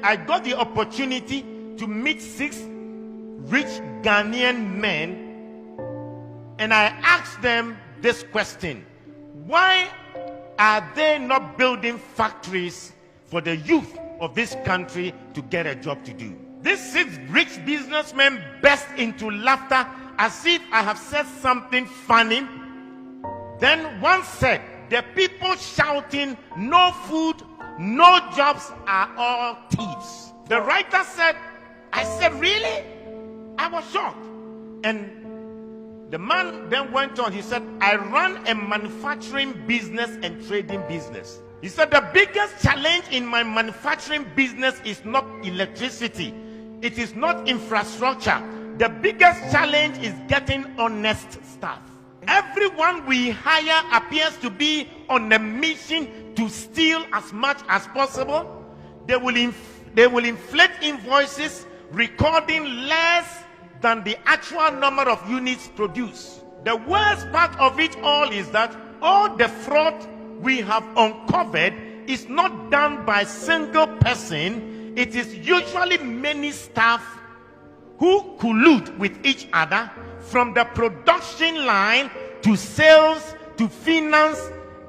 I got the opportunity to meet 6 rich Ghanaian men, and I asked them this question: why are they not building factories for the youth of this country to get a job to do? These 6 rich businessmen burst into laughter as if I have said something funny. Then one said, the people shouting no food, no jobs are all thieves. The writer said, I said, really? I was shocked. And the man then went on. He said, I run a manufacturing business and trading business. He said, the biggest challenge in my manufacturing business is not electricity. It is not infrastructure. The biggest challenge is getting honest staff. Everyone we hire appears to be on a mission to steal as much as possible. They will inflate invoices, recording less than the actual number of units produced. The worst part of it all is that all the fraud we have uncovered is not done by a single person. It is usually many staff who collude with each other, from the production line to sales to finance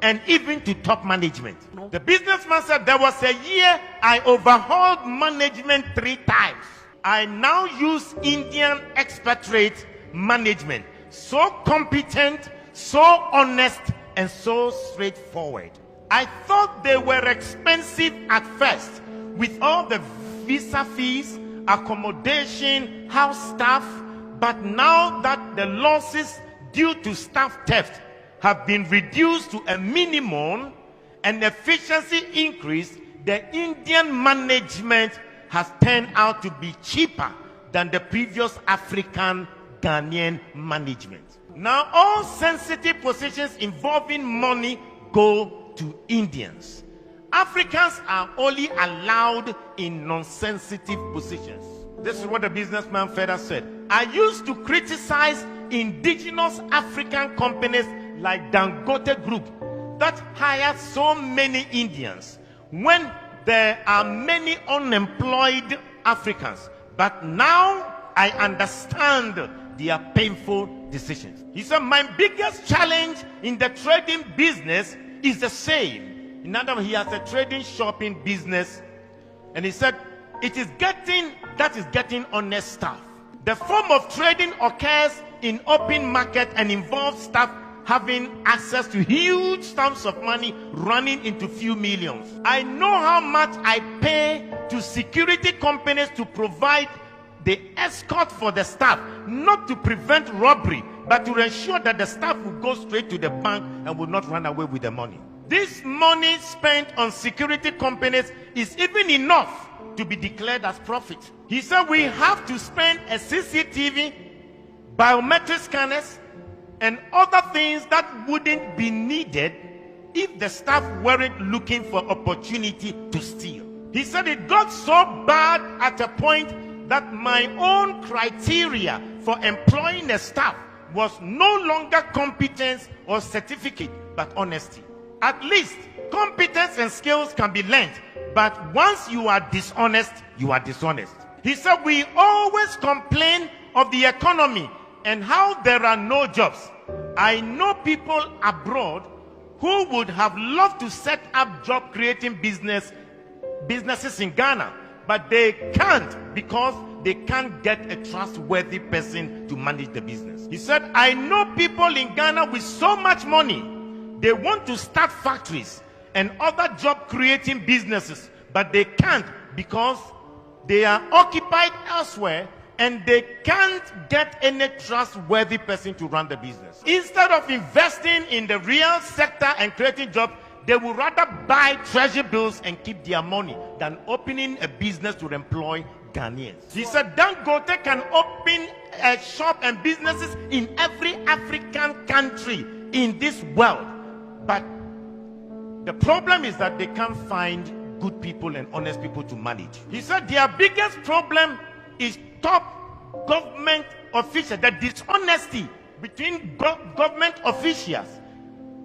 and even to top management. The businessman said, there was a year I overhauled management 3 times. I now use Indian expatriate management. So competent, so honest, and so straightforward. I thought they were expensive at first, with all the visa fees, accommodation, house staff. But now that the losses due to staff theft have been reduced to a minimum and efficiency increased, the Indian management has turned out to be cheaper than the previous African Ghanaian management. Now all sensitive positions involving money go to Indians. Africans are only allowed in non-sensitive positions. This is what the businessman further said. I used to criticize indigenous African companies like Dangote Group that hire so many Indians when there are many unemployed Africans. But now I understand their painful decisions. He said, my biggest challenge in the trading business is the same. In other words, he has a trading shopping business, and he said, it is getting honest staff. The form of trading occurs in open market and involves staff having access to huge sums of money running into few millions. I know how much I pay to security companies to provide the escort for the staff, not to prevent robbery, but to ensure that the staff will go straight to the bank and will not run away with the money. This money spent on security companies is even enough to be declared as profit. He said we have to spend a CCTV, biometric scanners, and other things that wouldn't be needed if the staff weren't looking for opportunity to steal. He said it got so bad at a point that my own criteria for employing a staff was no longer competence or certificate, but honesty. At least competence and skills can be learned, but once you are dishonest, you are dishonest. He said we always complain of the economy and how there are no jobs. I know people abroad who would have loved to set up job creating businesses in Ghana, but they can't because they can't get a trustworthy person to manage the business. He said, I know people in Ghana with so much money, they want to start factories and other job creating businesses, but they can't because they are occupied elsewhere and they can't get any trustworthy person to run the business. Instead of investing in the real sector and creating jobs, they would rather buy treasury bills and keep their money than opening a business to employ Ghanaians. He said Dangote can open a shop and businesses in every African country in this world, but the problem is that they can't find good people and honest people to manage. He said their biggest problem is top government officials, the dishonesty between government officials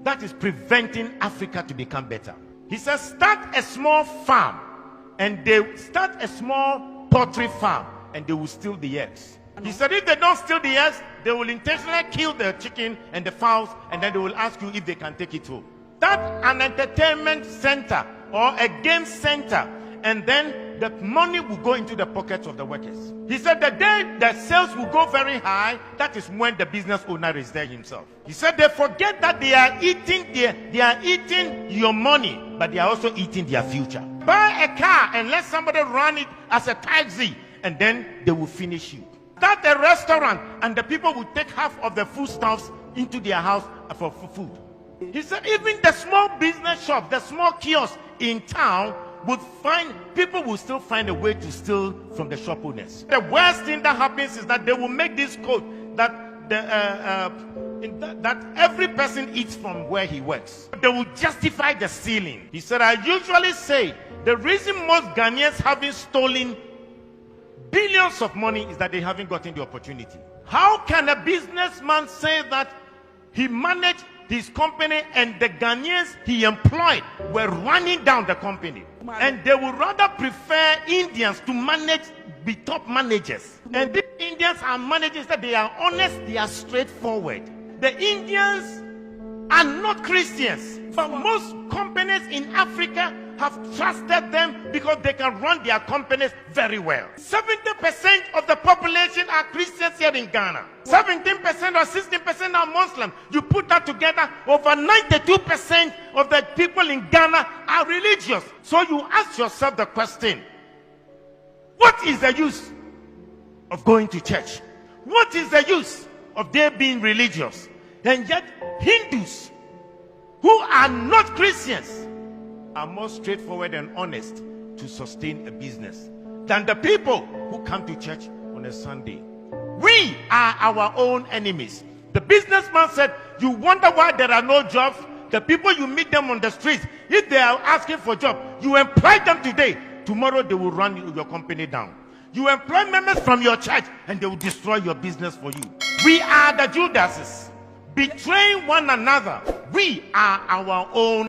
that is preventing Africa to become better. He says start a small farm and they start a small poultry farm, and they will steal the eggs. He said if they don't steal the eggs, they will intentionally kill the chicken and the fowls, and then they will ask you if they can take it home. That's an entertainment center or a game center, and then the money will go into the pockets of the workers. He said the day the sales will go very high, that is when the business owner is there himself. He said they forget that they are eating your money, but they are also eating their future. Buy a car and let somebody run it as a taxi, and then they will finish you. Start a restaurant, and the people will take half of the foodstuffs into their house for food. He said even the small business shop, the small kiosk in town, people will still find a way to steal from the shop owners. The worst thing that happens is that they will make this code that that every person eats from where he works. They will justify the stealing. He said, I usually say the reason most Ghanaians haven't stolen billions of money is that they haven't gotten the opportunity. How can a businessman say that he managed his company and the Ghanaians he employed were running down the company? And they would rather prefer Indians to be top managers. And these Indians are managers that they are honest, they are straightforward. The Indians are not Christians. But most companies in Africa have trusted them because they can run their companies very well. 70% of the population are Christians here in Ghana. 17% or 16% are Muslim. You put that together, over 92% of the people in Ghana are religious. So you ask yourself the question, what is the use of going to church? What is the use of their being religious? And yet Hindus who are not Christians are more straightforward and honest to sustain a business than the people who come to church on a Sunday. We are our own enemies. The businessman said, you wonder why there are no jobs? The people you meet them on the streets, if they are asking for a job, you employ them today. Tomorrow they will run your company down. You employ members from your church and they will destroy your business for you. We are the Judases, betraying one another. We are our own